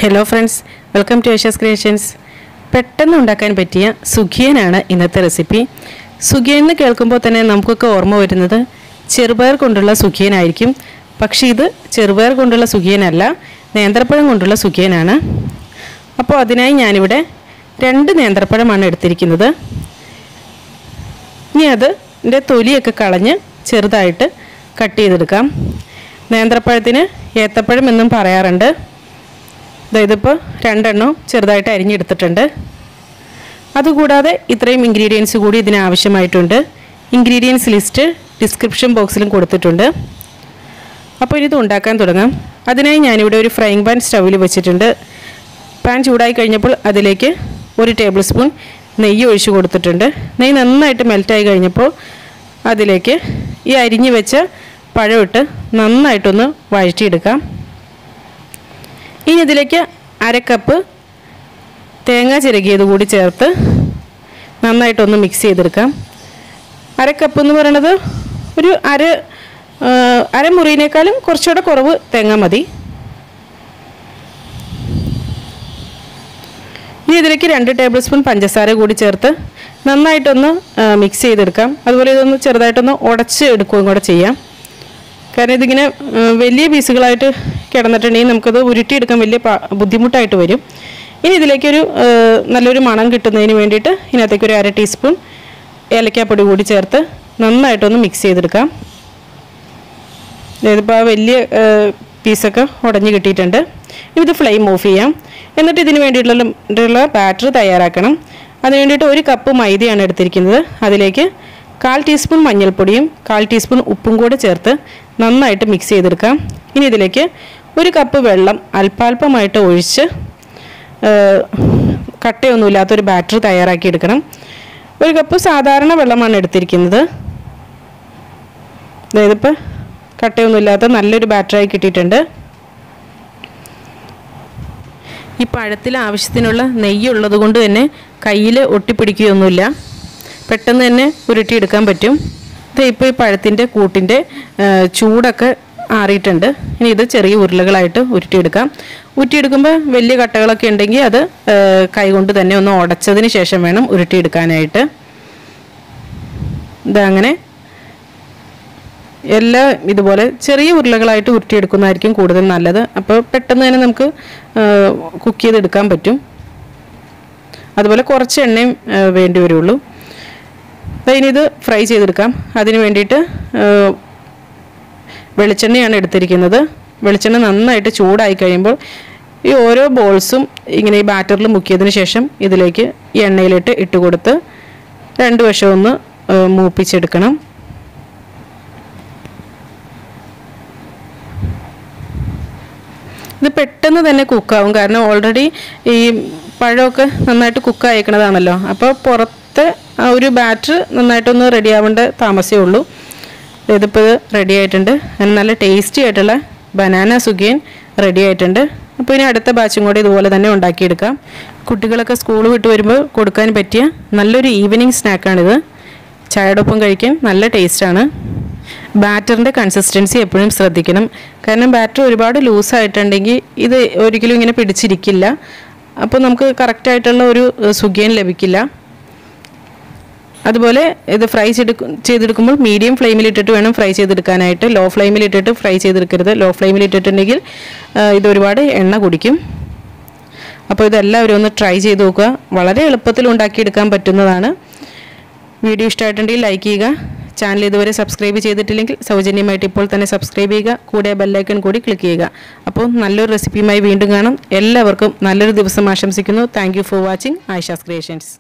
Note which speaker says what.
Speaker 1: Hello friends, welcome to Aisha's Creations. പെട്ടെന്ന് ഉണ്ടാക്കാൻ പറ്റിയ സുഖിയനാണ് ഇന്നത്തെ റെസിപ്പി. സുഖിയൻ എന്ന് കേൾക്കുമ്പോൾ തന്നെ നമുക്കൊക്കെ ഓർമ്മ വരുന്നത് ചെറുപയർ കൊണ്ടുള്ള സുഖിയനായിരിക്കും. പക്ഷേ ഇത് ചെറുപയർ കൊണ്ടുള്ള സുഖിയനല്ല, നേന്ത്രപ്പഴം കൊണ്ടുള്ള സുഖിയനാണ്. അപ്പോൾ അതിനായി ഞാനിവിടെ 2 നേന്ത്രപ്പഴമാണ് എടുത്തിരിക്കുന്നത്. ഇനി അതിൻ്റെ തൊലിയൊക്കെ കളഞ്ഞ് ചെറുതായിട്ട് കട്ട് ചെയ്തെടുക്കാം. നേന്ത്രപ്പഴത്തിന് ഏത്തപ്പഴം എന്നും പറയാറുണ്ട്. ഇതിപ്പോൾ 2 എണ്ണം ചെറുതായിട്ട് അരിഞ്ഞെടുത്തിട്ടുണ്ട്. അതുകൂടാതെ ഇത്രയും ഇൻഗ്രീഡിയൻസ് കൂടി ഇതിന് ആവശ്യമായിട്ടുണ്ട്. ഇൻഗ്രീഡിയൻസ് ലിസ്റ്റ് ഡിസ്ക്രിപ്ഷൻ ബോക്സിലും കൊടുത്തിട്ടുണ്ട്. അപ്പോൾ ഇത് ഉണ്ടാക്കാൻ തുടങ്ങാം. അതിനായി ഞാനിവിടെ ഒരു ഫ്രൈയിങ് പാൻ സ്റ്റൗവിൽ വെച്ചിട്ടുണ്ട്. പാൻ ചൂടായി കഴിഞ്ഞപ്പോൾ അതിലേക്ക് 1 ടേബിൾ സ്പൂൺ നെയ്യ് ഒഴിച്ച് കൊടുത്തിട്ടുണ്ട്. നെയ്യ് നന്നായിട്ട് മെൽറ്റായി കഴിഞ്ഞപ്പോൾ അതിലേക്ക് ഈ അരിഞ്ഞു വെച്ച പഴമിട്ട് നന്നായിട്ടൊന്ന് വഴറ്റിയെടുക്കാം. ഇനി ഇതിലേക്ക് 1/2 കപ്പ് തേങ്ങ ചിരകിയത് കൂടി ചേർത്ത് നന്നായിട്ടൊന്ന് മിക്സ് ചെയ്തെടുക്കാം. 1/2 കപ്പ് എന്ന് പറയുന്നത് ഒരു അരമുറിയിനേക്കാളും കുറച്ചുകൂടെ കുറവ് തേങ്ങ മതി. ഇനി ഇതിലേക്ക് 2 ടേബിൾ സ്പൂൺ പഞ്ചസാര കൂടി ചേർത്ത് നന്നായിട്ടൊന്ന് മിക്സ് ചെയ്തെടുക്കാം. അതുപോലെ ഇതൊന്ന് ചെറുതായിട്ടൊന്ന് ഉടച്ച് എടുക്കുകയും കൂടെ ചെയ്യാം. കാരണം ഇതിങ്ങനെ വലിയ പീസുകളായിട്ട് കിടന്നിട്ടുണ്ടെങ്കിൽ നമുക്കത് ഉരുട്ടിയെടുക്കാൻ വലിയ ബുദ്ധിമുട്ടായിട്ട് വരും. ഇനി ഇതിലേക്കൊരു നല്ലൊരു മണം കിട്ടുന്നതിന് വേണ്ടിയിട്ട് ഇതിനകത്തേക്ക് ഒരു 1/2 ടീസ്പൂൺ ഏലക്കാപ്പൊടി കൂടി ചേർത്ത് നന്നായിട്ടൊന്ന് മിക്സ് ചെയ്തെടുക്കാം. ഇതിപ്പോൾ ആ വലിയ പീസൊക്കെ ഉടഞ്ഞ് കിട്ടിയിട്ടുണ്ട്. ഇത് ഫ്ലെയിം ഓഫ് ചെയ്യാം. എന്നിട്ട് ഇതിന് വേണ്ടിയിട്ടുള്ള ബാറ്റർ തയ്യാറാക്കണം. അതിന് വേണ്ടിയിട്ട് 1 കപ്പ് മൈദയാണ് എടുത്തിരിക്കുന്നത്. അതിലേക്ക് 1/4 ടീസ്പൂൺ മഞ്ഞൾപ്പൊടിയും 1/4 ടീസ്പൂൺ ഉപ്പും കൂടെ ചേർത്ത് നന്നായിട്ട് മിക്സ് ചെയ്തെടുക്കാം. ഇനി ഇതിലേക്ക് 1 കപ്പ് വെള്ളം അല്പാൽപമായിട്ട് ഒഴിച്ച് കട്ടയൊന്നുമില്ലാത്തൊരു ബാറ്റർ തയ്യാറാക്കി എടുക്കണം. 1 കപ്പ് സാധാരണ വെള്ളമാണ് എടുത്തിരിക്കുന്നത്. ഇതിപ്പോൾ കട്ടയൊന്നുമില്ലാത്ത നല്ലൊരു ബാറ്ററായി കിട്ടിയിട്ടുണ്ട്. ഈ പഴത്തിൽ ആവശ്യത്തിനുള്ള നെയ്യുള്ളത് കൊണ്ട് തന്നെ കയ്യിൽ ഒട്ടിപ്പിടിക്കുകയൊന്നുമില്ല, പെട്ടെന്ന് തന്നെ ഉരുട്ടിയെടുക്കാൻ പറ്റും. ഇപ്പോൾ ഈ പഴത്തിൻ്റെ കൂട്ടിൻ്റെ ചൂടൊക്കെ ആറിയിട്ടുണ്ട്. ഇനി ഇത് ചെറിയ ഉരുളകളായിട്ട് ഉരുട്ടിയെടുക്കുമ്പോൾ വലിയ കട്ടകളൊക്കെ ഉണ്ടെങ്കിൽ അത് കൈകൊണ്ട് തന്നെ ഒന്ന് ഉടച്ചതിന് ശേഷം വേണം ഉരുട്ടിയെടുക്കാനായിട്ട്. ഇതങ്ങനെ എല്ലാം ഇതുപോലെ ചെറിയ ഉരുളകളായിട്ട് ഉരുട്ടിയെടുക്കുന്നതായിരിക്കും കൂടുതൽ നല്ലത്. അപ്പോൾ പെട്ടെന്ന് തന്നെ നമുക്ക് കുക്ക് ചെയ്തെടുക്കാൻ പറ്റും. അതുപോലെ കുറച്ച് എണ്ണയും വേണ്ടി വരുള്ളൂ. ഇനി ഇത് ഫ്രൈ ചെയ്തെടുക്കാം. അതിന് വേണ്ടിയിട്ട് വെളിച്ചെണ്ണയാണ് എടുത്തിരിക്കുന്നത്. വെളിച്ചെണ്ണ നന്നായിട്ട് ചൂടായി കഴിയുമ്പോൾ ഈ ഓരോ ബോൾസും ഇങ്ങനെ ഈ ബാറ്ററിൽ മുക്കിയതിന് ശേഷം ഇതിലേക്ക് ഈ എണ്ണയിലിട്ട് ഇട്ട് കൊടുത്ത് 2 വശവും ഒന്ന് മൂപ്പിച്ചെടുക്കണം. ഇത് പെട്ടെന്ന് തന്നെ കുക്കാവും, കാരണം ഓൾറെഡി ഈ പഴമൊക്കെ നന്നായിട്ട് കുക്കായേക്കണതാണല്ലോ. അപ്പോൾ പുറത്തെ ആ ഒരു ബാറ്റർ നന്നായിട്ടൊന്ന് റെഡി ആവേണ്ട താമസമേ ഉള്ളൂ. ഇതിപ്പോൾ റെഡി ആയിട്ടുണ്ട്. നല്ല ടേസ്റ്റി ആയിട്ടുള്ള ബനാന സുഖിയൻ റെഡി ആയിട്ടുണ്ട്. അപ്പോൾ ഇനി അടുത്ത ബാച്ചും കൂടി ഇതുപോലെ തന്നെ ഉണ്ടാക്കിയെടുക്കാം. കുട്ടികളൊക്കെ സ്കൂൾ വിട്ട് വരുമ്പോൾ കൊടുക്കാൻ പറ്റിയ നല്ലൊരു ഈവനിങ് സ്നാക്കാണിത്. ചായയോടൊപ്പം കഴിക്കാൻ നല്ല ടേസ്റ്റാണ്. ബാറ്ററിൻ്റെ കൺസിസ്റ്റൻസി എപ്പോഴും ശ്രദ്ധിക്കണം, കാരണം ബാറ്റർ ഒരുപാട് ലൂസായിട്ടുണ്ടെങ്കിൽ ഇത് ഒരിക്കലും ഇങ്ങനെ പിടിച്ചിരിക്കില്ല. അപ്പോൾ നമുക്ക് കറക്റ്റായിട്ടുള്ള ഒരു സുഖിയൻ ലഭിക്കില്ല. അതുപോലെ ഇത് ഫ്രൈ ചെയ്തെടുക്കുമ്പോൾ മീഡിയം ഫ്ലെയിമിലിട്ടിട്ട് വേണം ഫ്രൈ ചെയ്തെടുക്കാനായിട്ട്. ലോ ഫ്ലെയിമിലിട്ടിട്ട് ഫ്രൈ ചെയ്തെടുക്കരുത്. ലോ ഫ്ലെയിമിലിട്ടിട്ടുണ്ടെങ്കിൽ ഇത് ഒരുപാട് എണ്ണ കുടിക്കും. അപ്പോൾ ഇതെല്ലാവരും ഒന്ന് ട്രൈ ചെയ്ത് നോക്കുക. വളരെ എളുപ്പത്തിൽ ഉണ്ടാക്കിയെടുക്കാൻ പറ്റുന്നതാണ്. വീഡിയോ ഇഷ്ടമായിട്ടുണ്ടെങ്കിൽ ലൈക്ക് ചെയ്യുക. ചാനൽ ഇതുവരെ സബ്സ്ക്രൈബ് ചെയ്തിട്ടില്ലെങ്കിൽ സൗജന്യമായിട്ട് ഇപ്പോൾ തന്നെ സബ്സ്ക്രൈബ് ചെയ്യുക. കൂടെ ബെല്ലൈക്കൺ കൂടി ക്ലിക്ക് ചെയ്യുക. അപ്പോൾ നല്ലൊരു റെസിപ്പിയുമായി വീണ്ടും കാണാം. എല്ലാവർക്കും നല്ലൊരു ദിവസം ആശംസിക്കുന്നു. Thank you for watching Ayisha's creations.